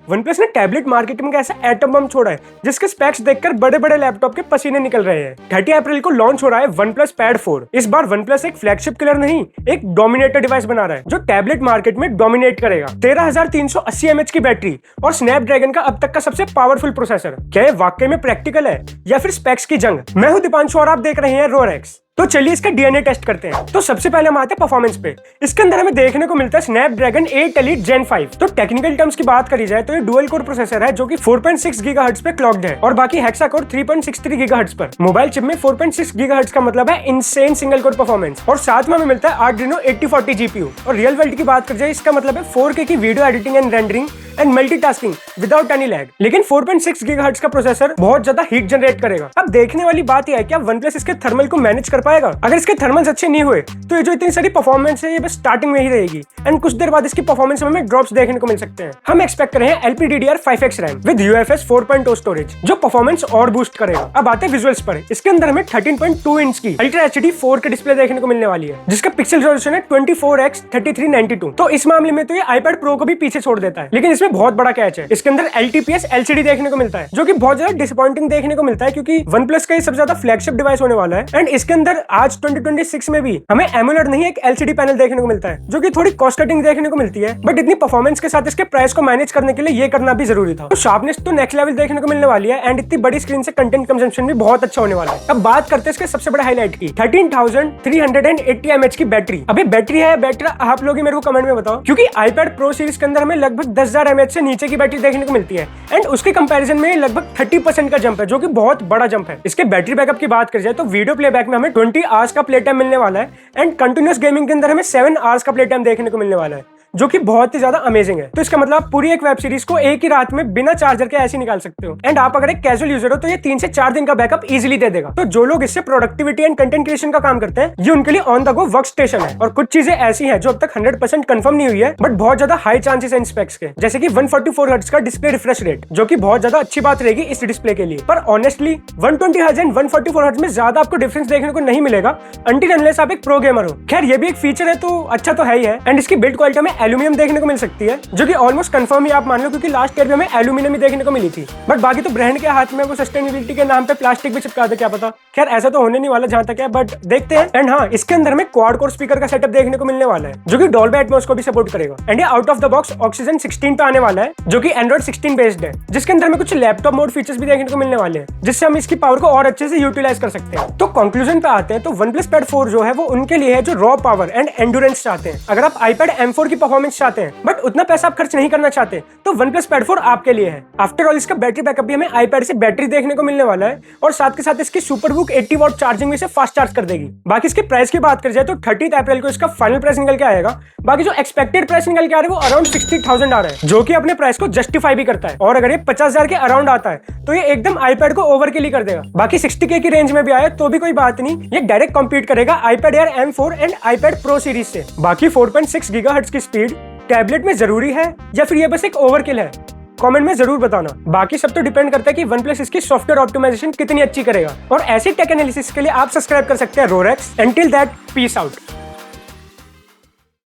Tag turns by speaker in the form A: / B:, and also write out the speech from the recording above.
A: OnePlus ने tablet market में ऐसा एटम बम छोड़ा है जिसके स्पेक्स देखकर बड़े बड़े लैपटॉप के पसीने निकल रहे हैं। 30 अप्रैल को लॉन्च हो रहा है OnePlus Pad 4। इस बार OnePlus एक फ्लैगशिप किलर नहीं, एक डोमिनेटर डिवाइस बना रहा है जो टैबलेट मार्केट में डोमिनेट करेगा। 13380 mAh की बैटरी और स्नैपड्रैगन का अब तक का सबसे पावरफुल प्रोसेसर। क्या ये वाकई में प्रैक्टिकल है या फिर स्पेक्स की जंग? मैं हूं दीपांशु और आप देख रहे हैं रोरेक्स। तो चलिए इसका डीएनए टेस्ट करते हैं। तो सबसे पहले हम आते हैं परफॉर्मेंस पे। इसके अंदर हमें देखने को मिलता है स्नैपड्रैगन 8 Elite Gen 5। तो टेक्निकल टर्म्स की बात करी जाए तो ये डुअल कोर प्रोसेसर है जो कि 4.6 GHz पे क्लॉक्ड है और बाकी हेक्सा कोर 3.63 GHz पर। मोबाइल चिप में 4.6 GHz का मतलब है इनसेन सिंगल कोर परफॉर्मेंस और साथ में हमें मिलता है Adreno 8040 GPU। और रियल वर्ल्ड की बात कर जाए इसका मतलब है 4K की video editing and rendering and multitasking without any lag. लेकिन 4.6 GHz का प्रोसेसर बहुत ज्यादा हीट जनरेट करेगा। अब देखने वाली बात यह है क्या OnePlus इसके थर्मल को मैनेज कर पाएगा। अगर इसके थर्मल्स अच्छे नहीं हुए तो ये जो इतनी सारी परफॉर्मेंस है ये बस स्टार्टिंग में ही रहेगी एंड कुछ देर बाद इसकी परफॉर्मेंस में हमें ड्रॉप्स देखने को मिल सकते हैं। हम एक्सपेक्ट कर रहे हैं LPDDR5X RAM with UFS 4.0 storage जो परफॉर्मेंस और बूस्ट करेगा। अब आते हैं विजुअल्स पर। इसके अंदर हमें 13.2 इंच की अल्ट्रा HD 4K डिस्प्ले देखने को मिलने वाली है जिसका पिक्सल रेजोल्यूशन है 24x3392। तो इस मामले में तो ये iPad Pro को भी पीछे छोड़ देता है। लेकिन इसमें बहुत बड़ा कैच है, इसके अंदर LTPS LCD देखने को मिलता है जो कि बहुत ज्यादा डिसअपॉइंटिंग देखने को मिलता है क्योंकि OnePlus का ये सबसे ज्यादा फ्लैगशिप डिवाइस होने वाला है एंड इसके अंदर आज 2026 में भी हमें AMOLED नहीं एक LCD पैनल देखने को मिलता है जो कि थोड़ी कॉस्ट कटिंग देखने को मिलती है। बट इतनी परफॉर्मेंस के साथ इसके प्राइस को मैनेज करने के लिए ये करना भी जरूरी था। तो शार्पनेस तो नेक्स्ट लेवल देखने को मिलने वाली है एंड इतनी बड़ी स्क्रीन से कंटेंट कंजम्पशन भी बहुत अच्छा होने वाला है। अब बात करते हैं इसके सबसे बड़े हाईलाइट की, 13380 mAh की बैटरी। अभी बैटरी है बैटरी आप लोग ही मेरे को कमेंट में बताओ क्योंकि iPad Pro सीरीज के अंदर हमें लगभग 10000 mAh से नीचे की बैटरी देखने को मिलती है एंड उसके कंपैरिजन में लगभग 30% का जंप है जो कि बहुत बड़ा जंप है। इसके बैटरी बैकअप की बात कर जाए तो वीडियो प्लेबैक में हमें 20 आवर्स का प्ले टाइम मिलने वाला है एंड कंटिन्यूअस गेमिंग के अंदर हमें 7 आवर्स का प्ले टाइम देखने को मिलने वाला है जो कि बहुत ही ज्यादा अमेजिंग है। तो इसका मतलब पूरी एक वेब सीरीज को एक ही रात में बिना चार्जर के ऐसे निकाल सकते हो एंड आप अगर एक कैजुअल यूजर हो तो ये 3 से 4 दिन का बैकअप इजीली दे देगा। तो जो लोग इससे प्रोडक्टिविटी एंड कंटेंट क्रिएशन का काम करते हैं ये उनके लिए on the go work station है। और कुछ चीजें ऐसी हैं जो अब तक 100% कंफर्म नहीं हुई है बट बहुत ज्यादा हाई चांसेस है इन स्पेक्स के, जैसे कि 144 हर्ट्ज का डिस्प्ले रिफ्रेश रेट जो कि बहुत ज्यादा अच्छी बात रहेगी इस डिस्प्ले के लिए। पर ऑनेस्टली 120 हर्ट्ज एंड 144 हर्ट्ज में ज्यादा आपको डिफरेंस देखने को नहीं मिलेगा अनटिल अनलेस आप एक प्रो गेमर हो। खैर ये भी एक फीचर है तो अच्छा तो है ही है एंड इसकी बिल्ड क्वालिटी में एल्यूमिनियम देखने को मिल सकती है जो कि ऑलमोस्ट कंफर्म ही आप मान लो क्योंकि लास्ट ईयर में हमें एल्यूमिनियम ही देखने को मिली थी। बट बाकी तो ब्रांड के हाथ में वो सस्टेनेबिलिटी के नाम पे प्लास्टिक भी चिपका दे, क्या पता। खैर ऐसा तो होने नहीं वाला जहां तक है बट देखते हैं। एंड हाँ इसके अंदर हमें क्वाड कोर स्पीकर का सेटअप देखने को मिलने वाला है जो कि डॉल्बी एटमॉस को भी सपोर्ट करेगा एंड ये out of the box oxygen 16 पे आने वाला है जो कि एंड्रॉइड 16 बेस्ड है जिसके अंदर हमें कुछ लैपटॉप मोड फीचर्स भी देखने को मिलने वाले हैं जिससे हम इसकी पावर को और अच्छे से यूटिलाइज कर सकते हैं। तो कंक्लूजन पे आते हैं तो OnePlus Pad 4 जो है वो उनके लिए है जो रॉ पावर एंड एंड्योरेंस चाहते हैं। अगर आप iPad M4 की परफॉर्मेंस चाहते हैं बट उतना पैसा आप खर्च नहीं करना चाहते तो OnePlus Pad 4 आपके लिए है। आफ्टर ऑल इसका बैटरी बैकअप भी हमें iPad से बैटरी देखने को मिलने वाला है और साथ के साथ इसकी सुपरबुक 80 वॉट चार्जिंग में से फास्ट चार्ज कर देगी। बाकी इसके प्राइस की बात कर जाए तो 30 अप्रैल को इसका फाइनल प्राइस निकल के आएगा। बाकी जो एक्सपेक्टेड प्राइस निकल के आ रहा है वो अराउंड 60,000 आ रहा है जो कि अपने प्राइस को जस्टिफाई भी करता है। और अगर ये 50,000 के अराउंड आता है तो ये एकदम iPad को ओवरकिल ही कर देगा। बाकी 60K की रेंज में भी आए तो भी कोई बात नहीं, ये डायरेक्ट कॉम्पीट करेगा iPad Air M4 and iPad Pro series से। बाकी 4.6 GHz की स्पीड टैबलेट में जरूरी है या फिर ये बस एक ओवरकिल है, कमेंट में जरूर बताना। बाकी सब तो डिपेंड करता है कि OnePlus इसकी सॉफ्टवेयर ऑप्टिमाइजेशन कितनी अच्छी करेगा। और ऐसी टेक एनालिसिस के लिए आप सब्सक्राइब कर सकते हैं रोरेक्स। Until that peace out.